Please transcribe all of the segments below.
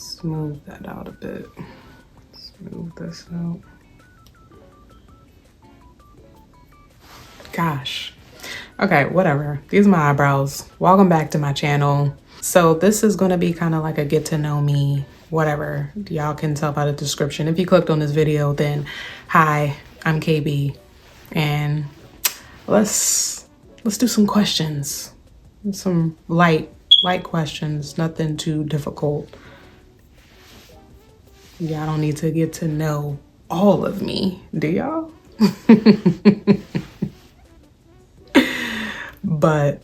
smooth that out a bit. Smooth this out. Gosh. Okay, whatever. These are my eyebrows. Welcome back to my channel. So this is going to be kind of like a get to know me, whatever. Y'all can tell by the description. If you clicked on this video, then hi, I'm KB. And let's do some questions. Some light questions, nothing too difficult. Y'all don't need to get to know all of me, do y'all? But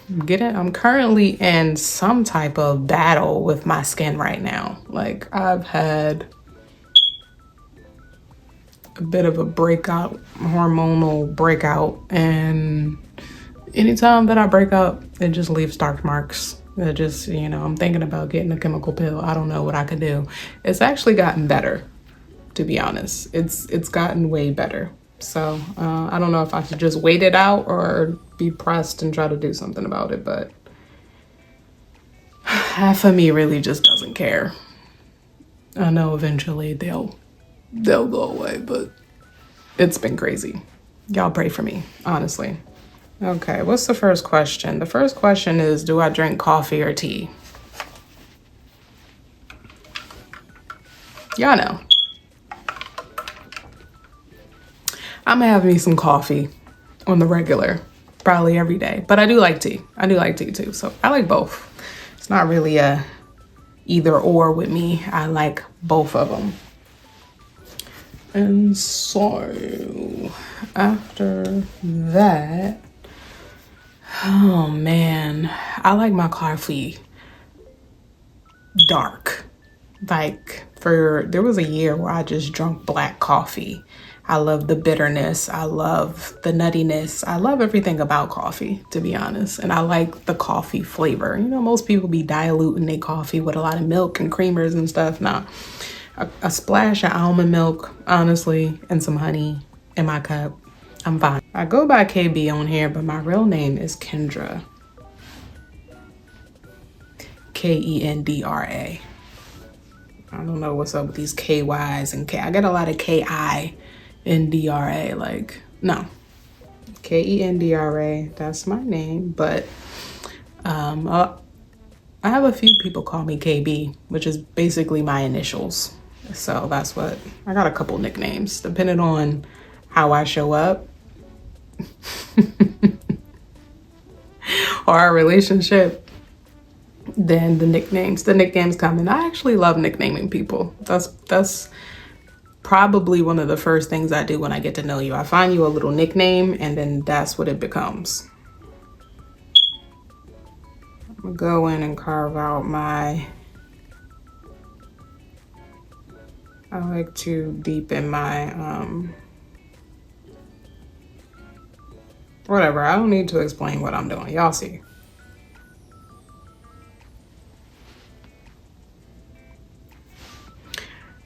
I'm currently in some type of battle with my skin right now. Like, I've had a bit of a hormonal breakout, and anytime that I break up, it just leaves dark marks. It just, I'm thinking about getting a chemical peel. I don't know what I could do. It's actually gotten better, to be honest. It's gotten way better. So I don't know if I should just wait it out or be pressed and try to do something about it, but half of me really just doesn't care. I know eventually they'll go away, but it's been crazy. Y'all pray for me, honestly. Okay, what's the first question? The first question is, do I drink coffee or tea? Y'all know. I'm gonna have me some coffee on the regular, probably every day. But I do like tea. I do like tea too. So I like both. It's not really a either or with me. I like both of them. And so after that, oh man, I like my coffee dark. Like, there was a year where I just drank black coffee. I love the bitterness. I love the nuttiness. I love everything about coffee, to be honest. And I like the coffee flavor. Most people be diluting their coffee with a lot of milk and creamers and stuff. Nah, a splash of almond milk, honestly, and some honey in my cup, I'm fine. I go by KB on here, but my real name is Kendra. Kendra. I don't know what's up with these KYs and K. I get a lot of KINDRA. Like, no. KENDRA. That's my name. But I have a few people call me KB, which is basically my initials. So that's what I got. A couple nicknames depending on how I show up or our relationship. Then the nicknames come in. I actually love nicknaming people. That's probably one of the first things I do when I get to know you. I find you a little nickname, and then that's what it becomes. I'm gonna go in and carve out I like to deepen my whatever. I don't need to explain what I'm doing. Y'all see.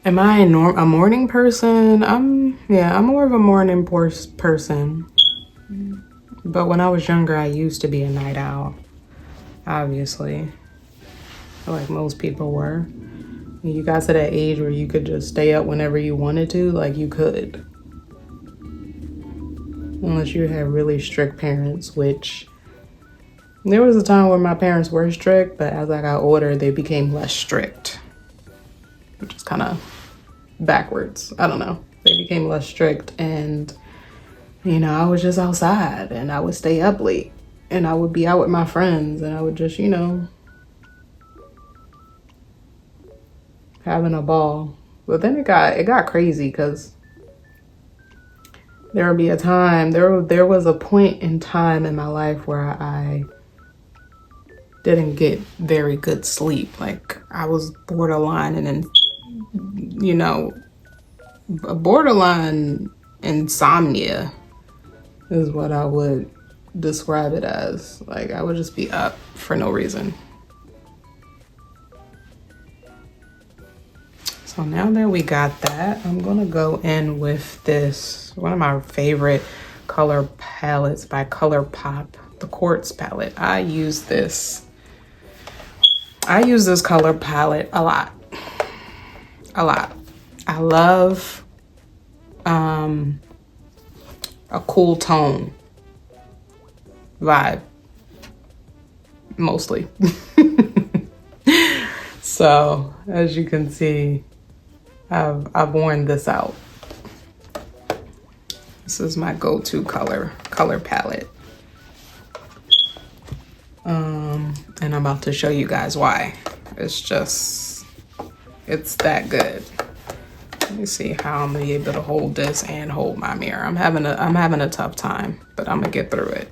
Am I a morning person? I'm more of a morning person. But when I was younger, I used to be a night owl, obviously. Like most people were. You got to that age where you could just stay up whenever you wanted to, like you could. Unless you had really strict parents, which there was a time where my parents were strict, but as I got older, they became less strict. Which is kind of backwards. I don't know. They became less strict, and I was just outside, and I would stay up late, and I would be out with my friends, and I would just having a ball. But then it got crazy because there was a point in time in my life where I didn't get very good sleep. Like, I was borderline, and then a borderline insomnia is what I would describe it as. Like, I would just be up for no reason. So now that we got that, I'm gonna go in with this, one of my favorite color palettes by ColourPop, the Quartz palette. I use this color palette a lot. a lot. I love a cool tone vibe, mostly. So as you can see, I've worn this out. This is my go-to color palette. And I'm about to show you guys why. It's that good. Let me see how I'm gonna be able to hold this and hold my mirror. I'm having a tough time, but I'm gonna get through it.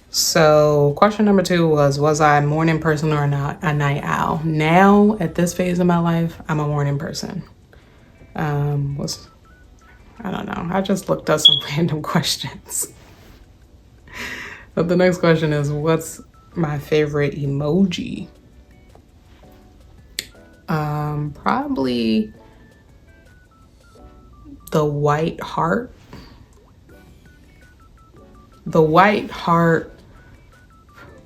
So question number 2 was I a morning person or a night owl? Now, at this phase of my life, I'm a morning person. I don't know. I just looked up some random questions. But the next question is, what's my favorite emoji? Probably the white heart. The white heart,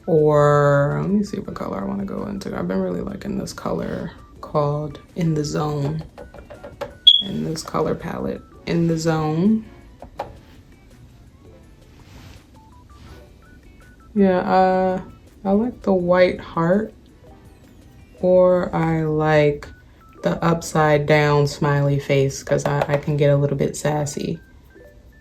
or let me see what color I want to go into. I've been really liking this color called In the Zone. In this color palette, In the Zone. Yeah, I like the white heart, or I like the upside down smiley face because I can get a little bit sassy.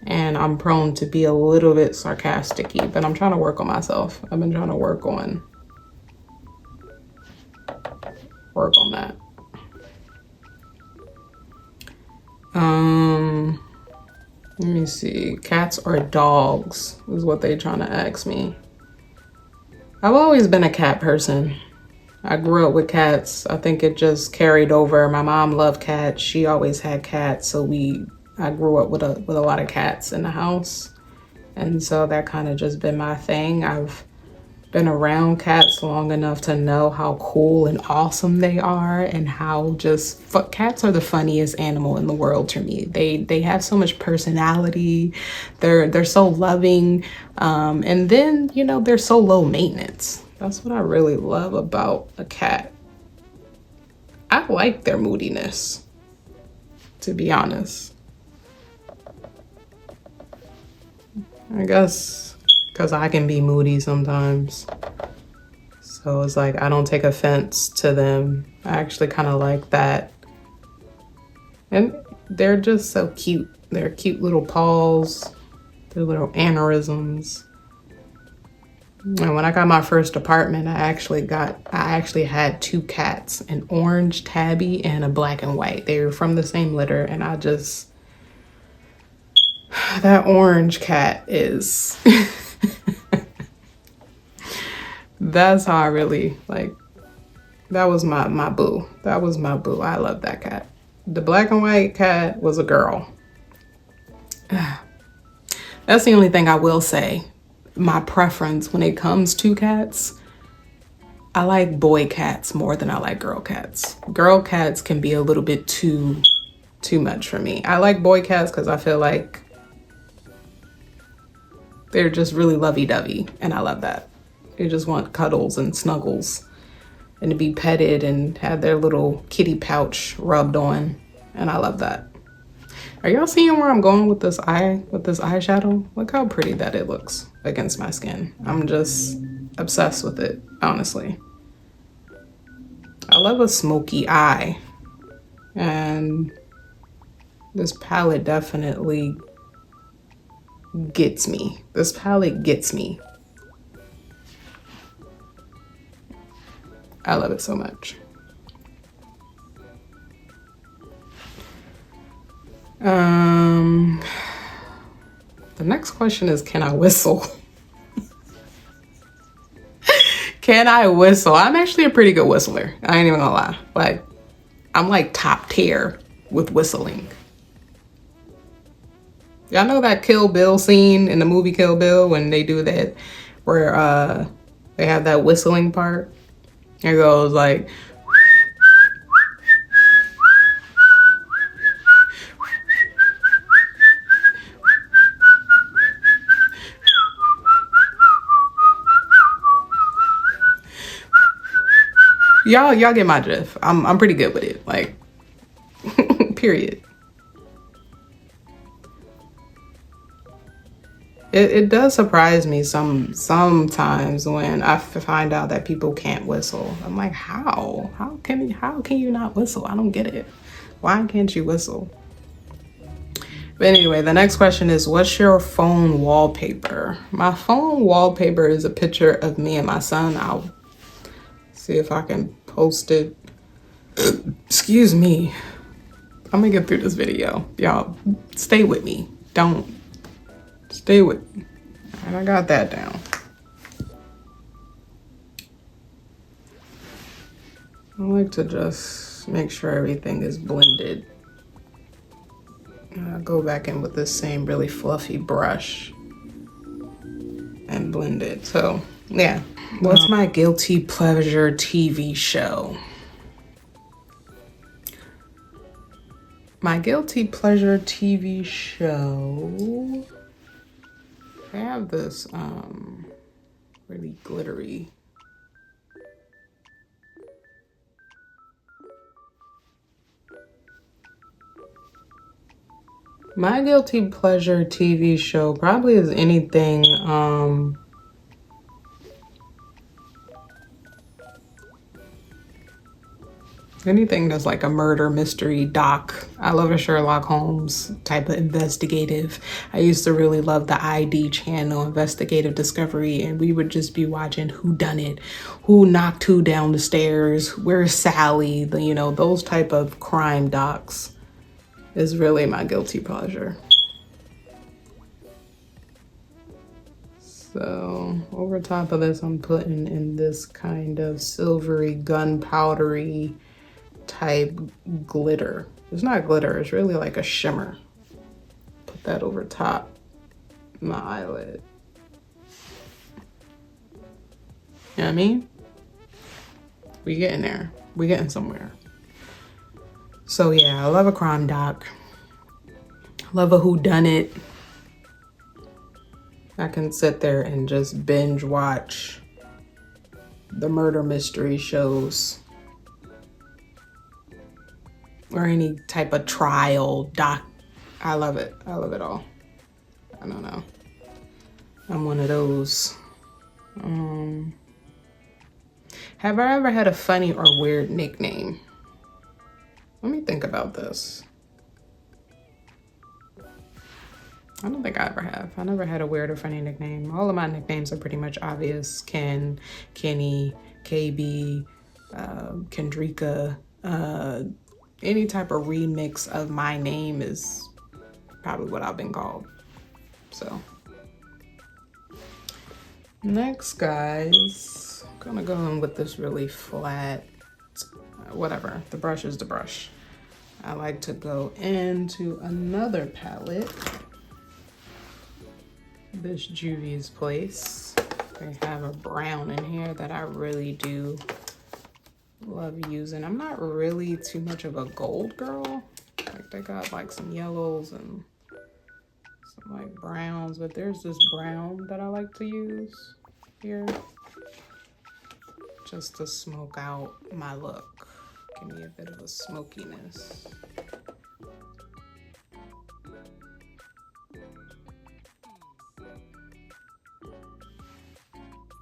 And I'm prone to be a little bit sarcastic-y, but I'm trying to work on myself. I've been trying to work on that. Let me see. Cats or dogs is what they're trying to ask me. I've always been a cat person. I grew up with cats. I think it just carried over. My mom loved cats. She always had cats, so I grew up with a lot of cats in the house. And so that kind of just been my thing. I've been around cats long enough to know how cool and awesome they are, and how cats are the funniest animal in the world to me. They have so much personality. They're so loving. And then, they're so low maintenance. That's what I really love about a cat. I like their moodiness, to be honest. I guess because I can be moody sometimes. So it's like I don't take offense to them. I actually kind of like that. And they're just so cute. They're cute little paws, their little aneurysms. And when I got my first apartment, I actually had 2 cats, an orange tabby and a black and white. They were from the same litter, and that orange cat is that's how I really that was my boo. That was my boo. I love that cat. The black and white cat was a girl. That's the only thing I will say. My preference when it comes to cats, I like boy cats more than I like girl cats. Girl cats can be a little bit too much for me. I like boy cats because I feel like they're just really lovey-dovey, and I love that. They just want cuddles and snuggles and to be petted and have their little kitty pouch rubbed on, and I love that. Are y'all seeing where I'm going with this eyeshadow? Look how pretty that it looks against my skin. I'm just obsessed with it, honestly. I love a smoky eye, and this palette definitely gets me. This palette gets me. I love it so much. The next question is, can I whistle? Can I whistle? I'm actually a pretty good whistler. I ain't even gonna lie. I'm top tier with whistling. Y'all know that Kill Bill scene in the movie Kill Bill when they do that, where they have that whistling part? It goes like, Y'all get my drift. I'm pretty good with it. Like, period. It does surprise me sometimes when I find out that people can't whistle. I'm like, how? How can you not whistle? I don't get it. Why can't you whistle? But anyway, the next question is, what's your phone wallpaper? My phone wallpaper is a picture of me and my son. I'll see if I can post it. Excuse me. I'm gonna get through this video. Y'all stay with me. Don't stay with me. And I got that down. I like to just make sure everything is blended. I'll go back in with this same really fluffy brush and blend it. So yeah. What's my guilty pleasure TV show? My guilty pleasure TV show. I have this really glittery. My guilty pleasure TV show probably is anything anything that's like a murder mystery doc. I love a Sherlock Holmes type of investigative. I used to really love the ID channel, Investigative Discovery, and we would just be watching who done it, who knocked who down the stairs, where's Sally, you know, those type of crime docs is really my guilty pleasure. So over top of this, I'm putting in this kind of silvery, gunpowdery type glitter. It's not glitter, it's really like a shimmer. Put that over top my eyelid. You know what I mean? We getting there. We getting somewhere. So yeah, I love a crime doc. Love a whodunit. I can sit there and just binge watch the murder mystery shows or any type of trial doc. I love it. I love it all. I don't know. I'm one of those. Have I ever had a funny or weird nickname? Let me think about this. I don't think I ever have. I never had a weird or funny nickname. All of my nicknames are pretty much obvious. Ken, Kenny, KB, Kendrika. Any type of remix of my name is probably what I've been called. So next, guys, I'm gonna go in with this really flat, whatever. The brush is the brush. I like to go into another palette. This Juvia's Place. They have a brown in here that I really do love using. I'm not really too much of a gold girl. Like they got like some yellows and some like browns, but there's this brown that I like to use here just to smoke out my look. Give me a bit of a smokiness.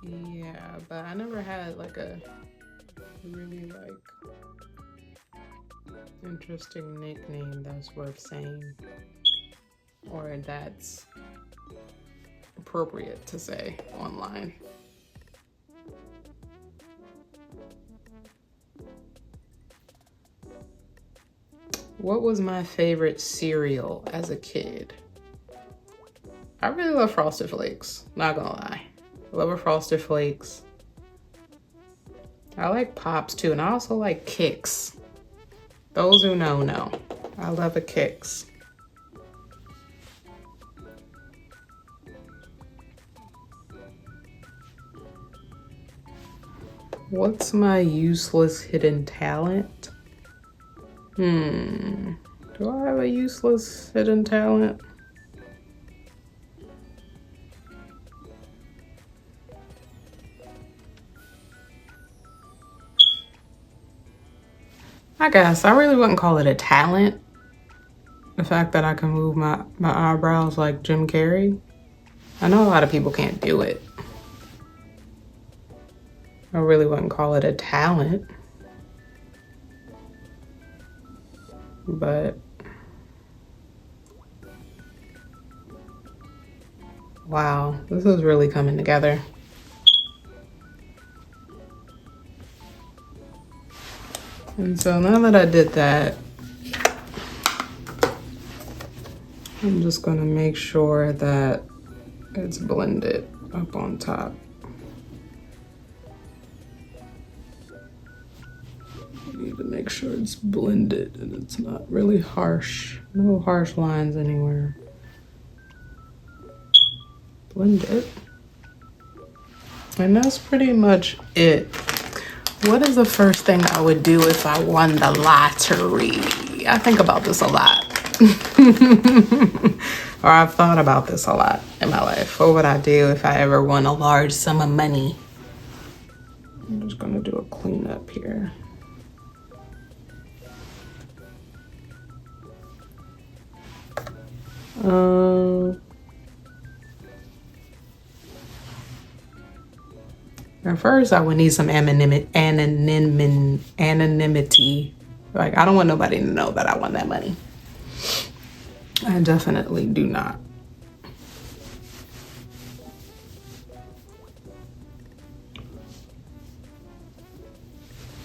Yeah, but I never had like a really like interesting nickname that's worth saying or that's appropriate to say online. What was my favorite cereal as a kid? I really love Frosted Flakes, not gonna lie. I love a Frosted Flakes. I like Pops too, and I also like Kix. Those who know, know. I love a Kix. What's my useless hidden talent? Do I have a useless hidden talent? I guess I really wouldn't call it a talent. The fact that I can move my eyebrows like Jim Carrey. I know a lot of people can't do it. I really wouldn't call it a talent. But wow, this is really coming together. And so now that I did that, I'm just gonna make sure that it's blended up on top. I need to make sure it's blended and it's not really harsh. No harsh lines anywhere. Blend it. And that's pretty much it. What is the first thing I would do if I won the lottery? I think about this a lot. Or I've thought about this a lot in my life. What would I do if I ever won a large sum of money? I'm just gonna do a cleanup here. At first, I would need some anonymity. Like, I don't want nobody to know that I won that money. I definitely do not.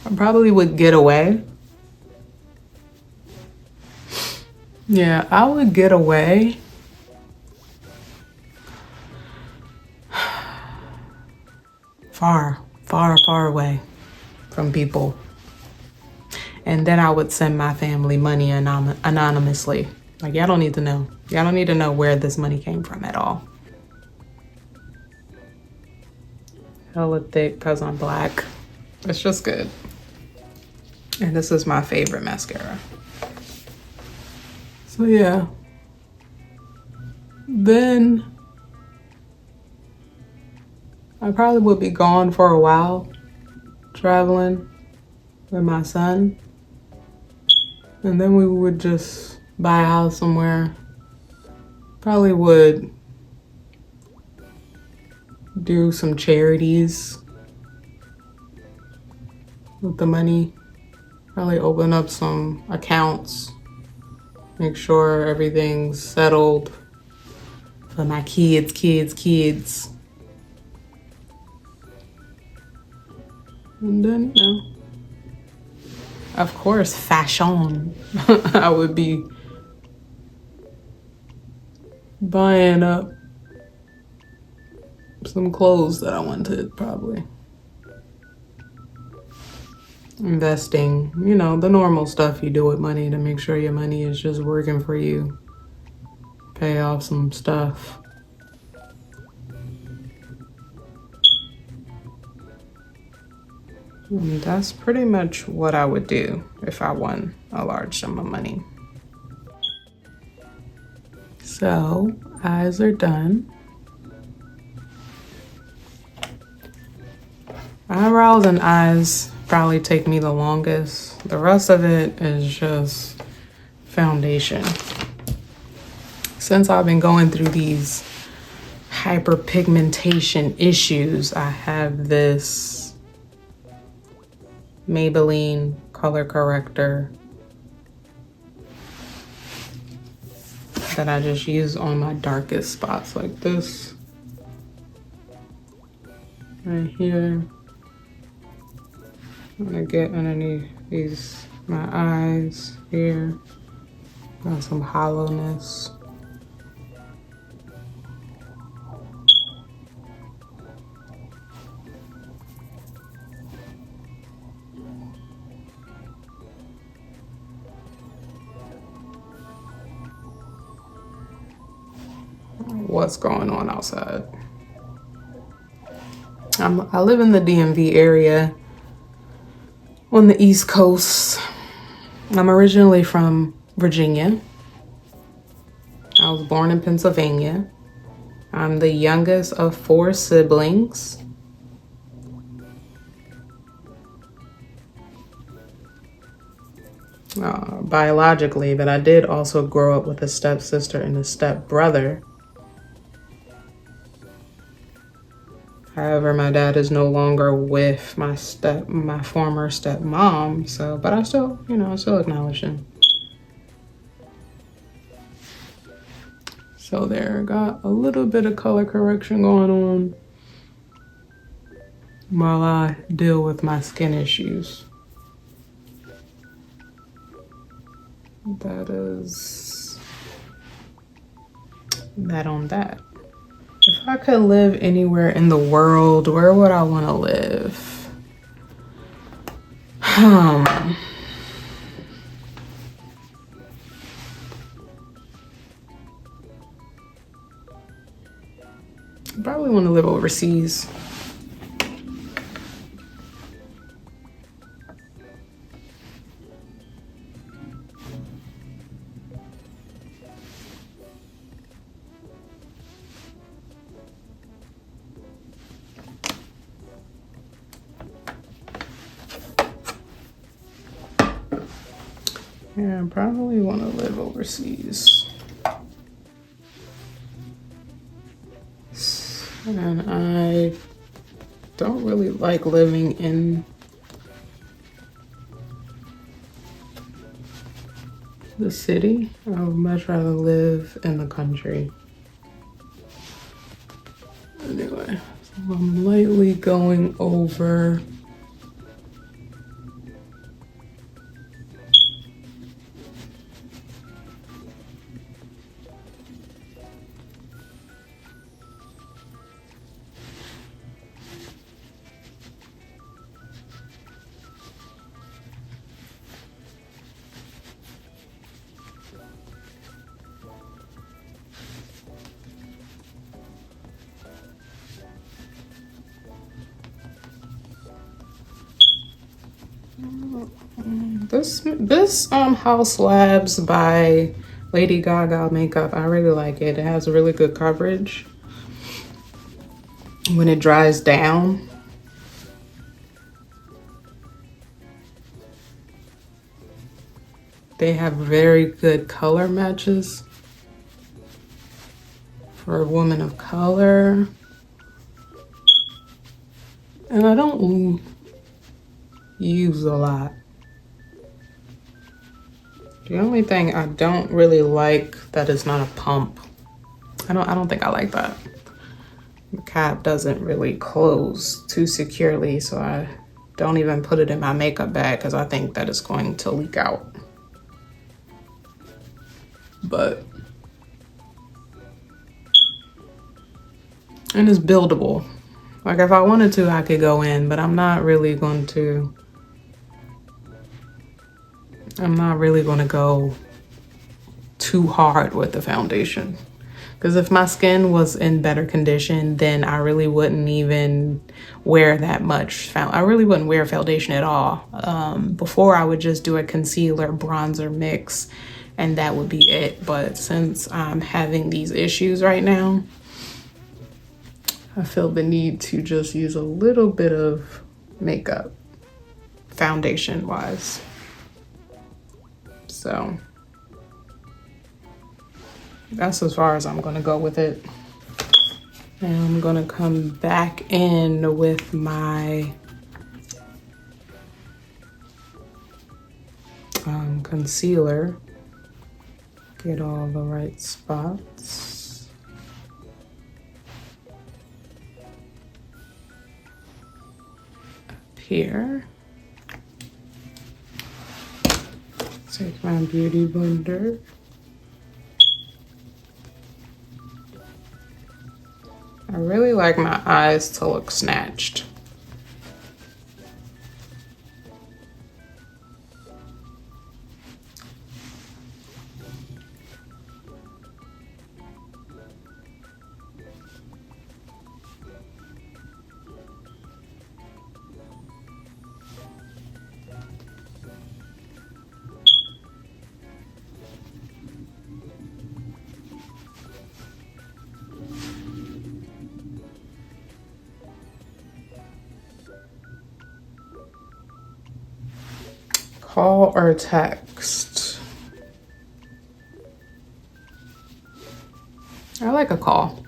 I probably would get away. Yeah, I would get away. Far away from people. And then I would send my family money anonymously. Like, y'all don't need to know. Y'all don't need to know where this money came from at all. Hella thick because I'm black. It's just good. And this is my favorite mascara. So yeah. Then I probably would be gone for a while, traveling with my son. And then we would just buy a house somewhere. Probably would do some charities with the money. Probably open up some accounts. Make sure everything's settled for my kids. And then, you know, of course, fashion. I would be buying up some clothes that I wanted, probably. Investing, you know, the normal stuff you do with money to make sure your money is just working for you. Pay off some stuff. And that's pretty much what I would do if I won a large sum of money. So, eyes are done. Eyebrows and eyes probably take me the longest. The rest of it is just foundation. Since I've been going through these hyperpigmentation issues, I have this Maybelline color corrector that I just use on my darkest spots, like this right here. I'm gonna get underneath my eyes here. Got some hollowness. What's going on outside? I live in the DMV area on the East Coast. I'm originally from Virginia. I was born in Pennsylvania. I'm the youngest of 4 siblings. biologically, but I did also grow up with a stepsister and a stepbrother. However, my dad is no longer with my former stepmom, so, but I still, I still acknowledge him. So there, got a little bit of color correction going on while I deal with my skin issues. That is that on that. If I could live anywhere in the world, where would I want to live? Probably want to live overseas. Yeah, I probably want to live overseas. And I don't really like living in the city. I would much rather live in the country. Anyway, so I'm lightly going over this House Labs by Lady Gaga makeup. I really like it. It has really good coverage when it dries down. They have very good color matches for a woman of color. And I don't use a lot. The only thing I don't really like that is not a pump. I don't think I like that. The cap doesn't really close too securely, so I don't even put it in my makeup bag because I think that it's going to leak out. And it's buildable. Like if I wanted to, I could go in, but I'm not really going to go too hard with the foundation. Because if my skin was in better condition, then I really wouldn't even wear that much. I really wouldn't wear foundation at all. Before I would just do a concealer bronzer mix and that would be it. But since I'm having these issues right now, I feel the need to just use a little bit of makeup foundation wise. So that's as far as I'm gonna go with it. And I'm gonna come back in with my concealer. Get all the right spots. Up here. Take my beauty blender. I really like my eyes to look snatched. Call or text? I like a call.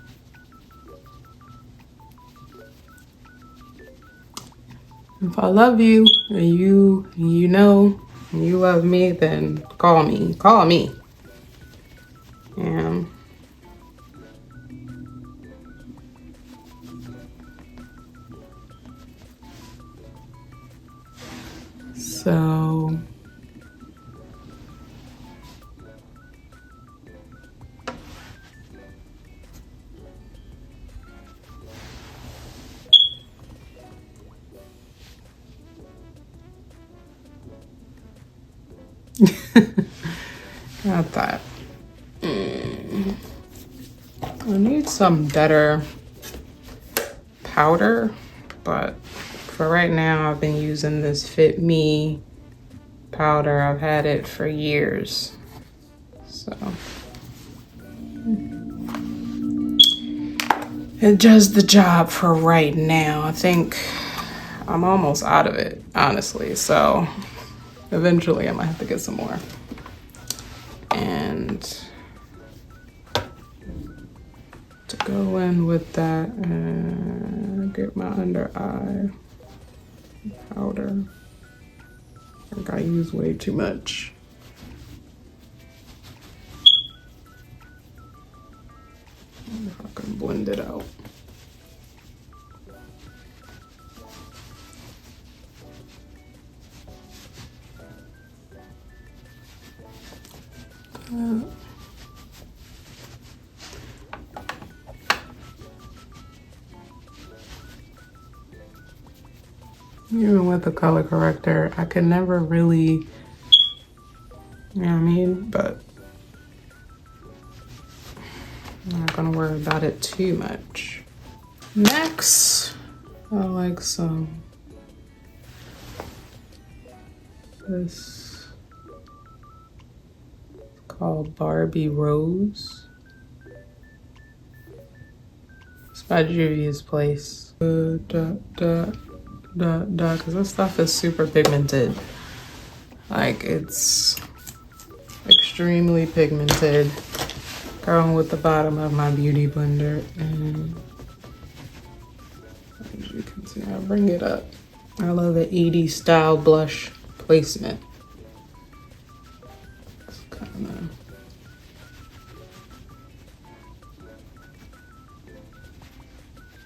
If I love you and you know you love me, then call me. Call me. And so got that. I need some better powder, but for right now I've been using this Fit Me powder. I've had it for years. So it does the job for right now. I think I'm almost out of it, honestly. So eventually I might have to get some more. And to go in with that and get my under eye powder. I think I use way too much. I wonder if I can blend it out. Even with the color corrector, I can never really, you know what I mean? But I'm not gonna worry about it too much. Next, I like some, this called Barbie Rose. It's by Juvia's Place. Because this stuff is super pigmented. Like, it's extremely pigmented. Going with the bottom of my beauty blender, and as you can see, I bring it up. I love the 80s style blush placement. It's kind of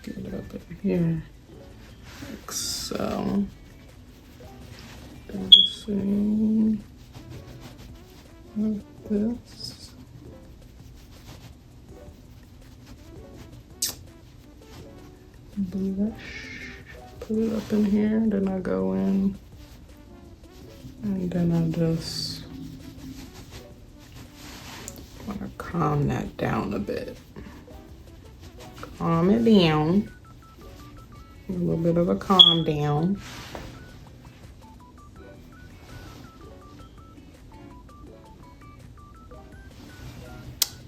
get it up in here. Like so. Let's see. Like this. Blush. Put it up in here, then I go in, and then I just want to calm that down a bit. Calm it down. A little bit of a calm down.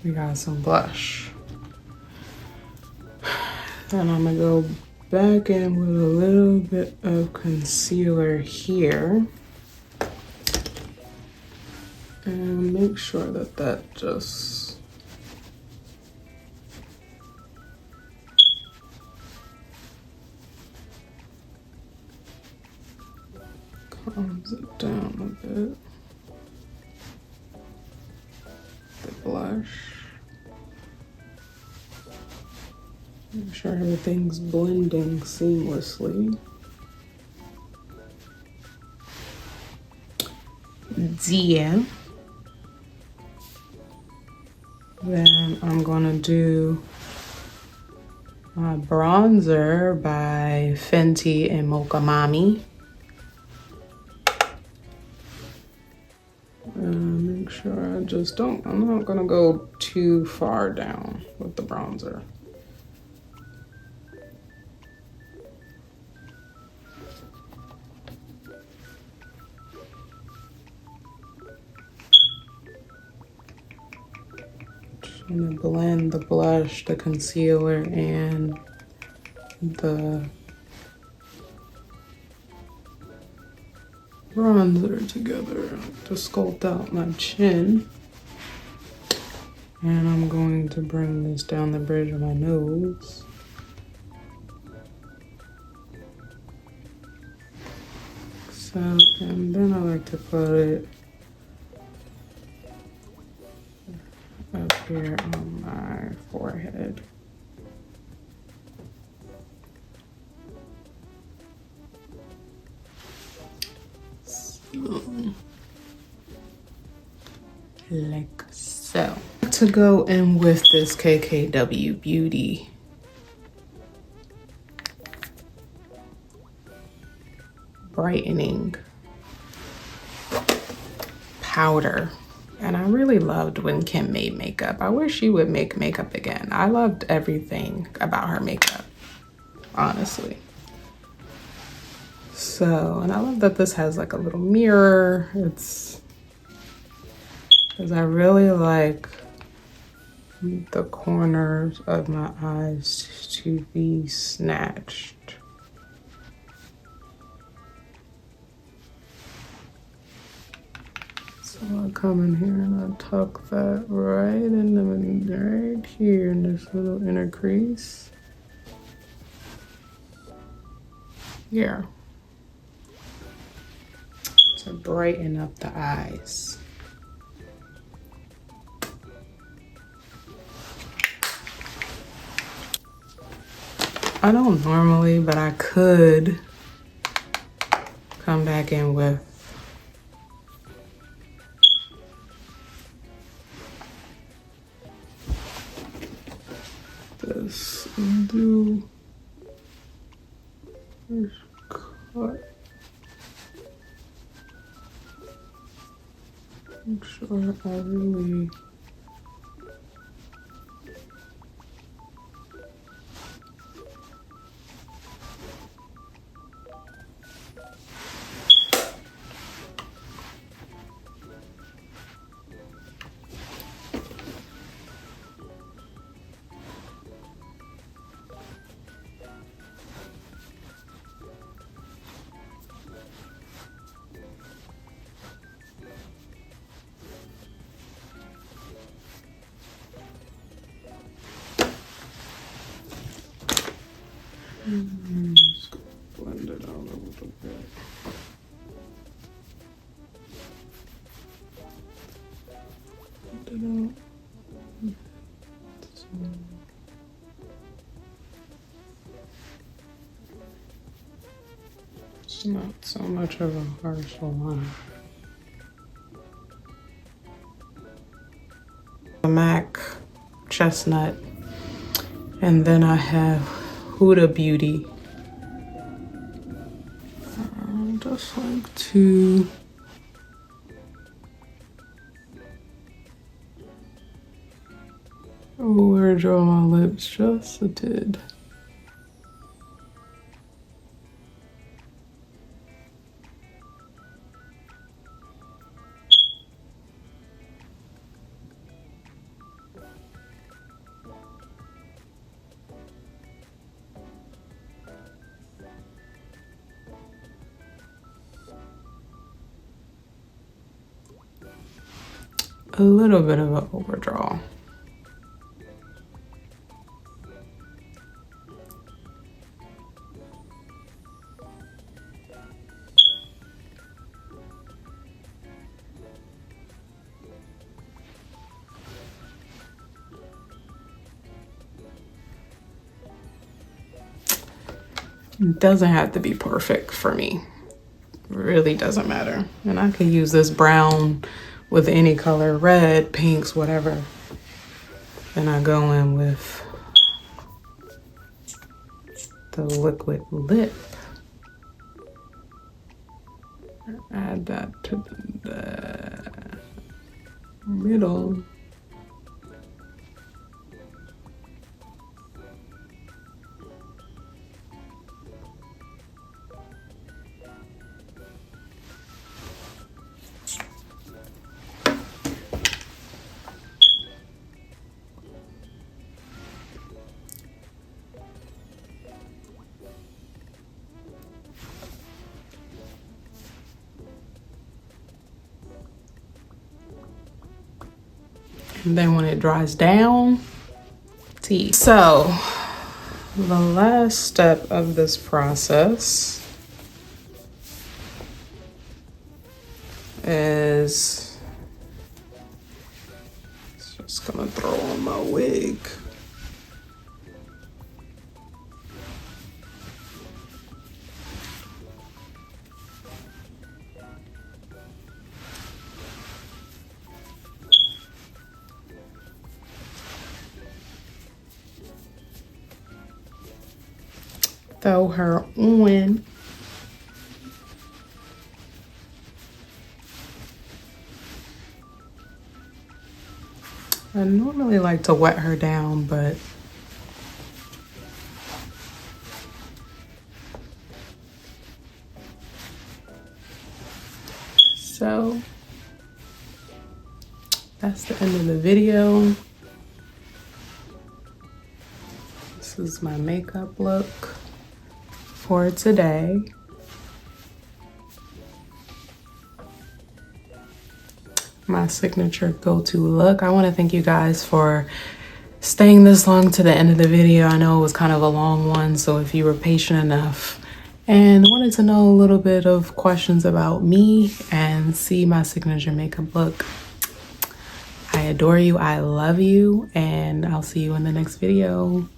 We got some blush. Then I'm gonna go back in with a little bit of concealer here. And make sure that that just calms it down a bit. The blush. Make sure everything's blending seamlessly. Yeah. Then I'm gonna do my bronzer by Fenty and Mocha Mami. Make sure I just don't, I'm not gonna go too far down with the bronzer. I'm gonna blend the blush, the concealer, and the bronzer together to sculpt out my chin. And I'm going to bring this down the bridge of my nose. So, and then I like to put it up here on my forehead. So, like so. To go in with this KKW Beauty brightening powder. And I really loved when Kim made makeup. I wish she would make makeup again. I loved everything about her makeup, honestly. So, and I love that this has like a little mirror. It's, because I really like the corners of my eyes to be snatched. So I come in here and I tuck that right in the, right here in this little inner crease. Here. To brighten up the eyes. I don't normally, but I could come back in with this and do this cut. Make sure I really just blend it out a little bit. Blend it out. It's not so much of a harsh line. The MAC Chestnut, and then I have Huda Beauty. I just like to over draw my lips just a tid. A little bit of an overdraw. It doesn't have to be perfect for me. It really doesn't matter. And I could use this brown with any color, red, pinks, whatever. Then I go in with the liquid lip. Add that to the middle. And then when it dries down, tea. So the last step of this process is just gonna throw on my wig. Throw her on. I normally like to wet her down, but so that's the end of the video. This is my makeup look for today. My signature go-to look. I want to thank you guys for staying this long to the end of the video. I know it was kind of a long one, so if you were patient enough and wanted to know a little bit of questions about me and see my signature makeup look, I adore you, I love you, and I'll see you in the next video.